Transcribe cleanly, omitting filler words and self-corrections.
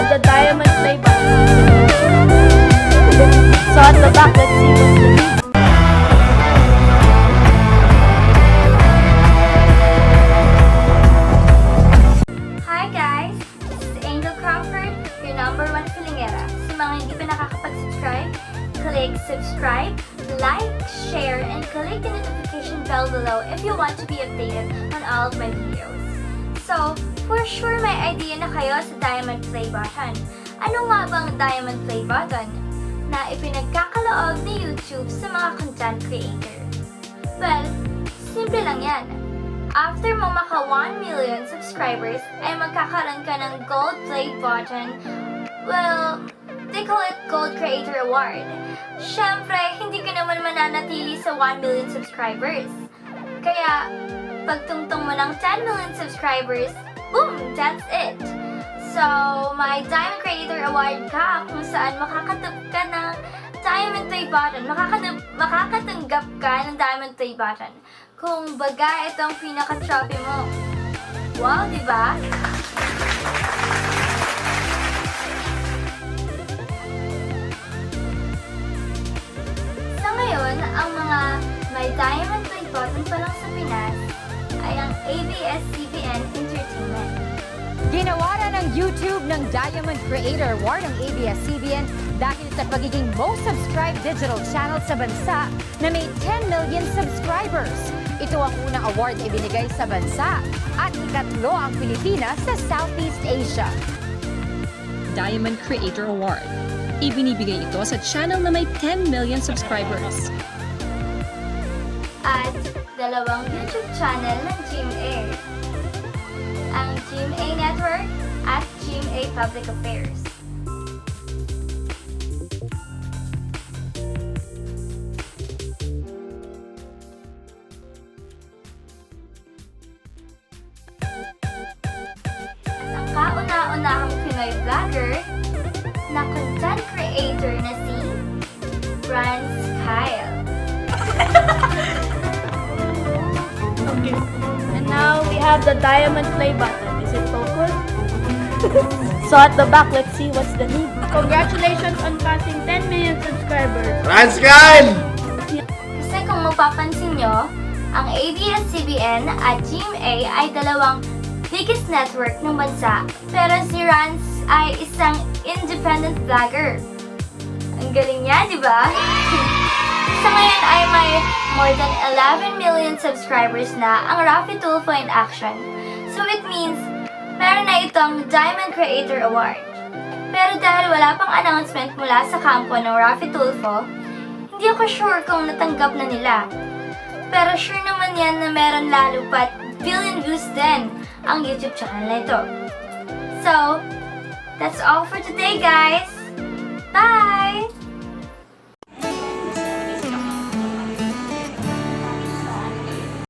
have the diamond play button. So at the back, let's see what's the name. Hi guys! This is Angel Crawford, your #1 filingera. Sa mga hindi pa nakakapag-subscribe, click subscribe, like, share, and click the notification bell below if you want to be updated on all of my videos. So, for sure may idea na kayo sa Diamond Play Button. Ano nga bang Diamond Play Button na ipinagkakaloob ni YouTube sa mga content creator? Well, simple lang yan. After mo maka 1 million subscribers, ay magkakaroon ka ng Gold Play Button. Well, they call it Gold Creator Award. Syempre, hindi ka naman mananatili sa 1 million subscribers. Kaya, pagtungtong mo ng 10 million subscribers, boom! That's it! So, may Diamond Creator Award ka kung saan makakatanggap ka ng Diamond Play Button. Makakatanggap ka ng Diamond Play Button. Kung baga, ito ang pinaka-trophy mo. Wow, di ba? Sa ngayon, ang mga may Diamond Play Button pa lang sa Pinas ay ang abs-cbn Entertainment. Ginawa na ng YouTube ng Diamond Creator Award ng abs-cbn dahil sa pagiging most subscribed digital channel sa bansa na may 10 million subscribers. Ito ang unang award na ibinigay sa bansa at ikatlo ang Pilipinas sa Southeast Asia. Diamond Creator Award. Ibinibigay ito sa channel na may 10 million subscribers. At dalawang YouTube channel ng GMA. Ang GMA Network at GMA Public Affairs. At ang kauna-unahang Pinoy vlogger na content creator na si Franz Kyle. Okay. And now we have the diamond play button. Is it focused? So at the back, let's see what's the name. Congratulations on passing 10 million subscribers. Transcan! Kasi kung mapapansin nyo, ang abs-cbn at GMA ay dalawang biggest network ng bansa. Pero si Franz ay isang independent vlogger. Ang galing niya, di ba? Sa ngayon ay may more than 11 million subscribers na ang Rafi Tulfo in action. So it means, meron na itong Diamond Creator Award. Pero dahil wala pang announcement mula sa kampo ng Rafi Tulfo, hindi ako sure kung natanggap na nila. Pero sure naman yan na meron lalo pat billion views din ang YouTube channel na ito. So, that's all for today guys!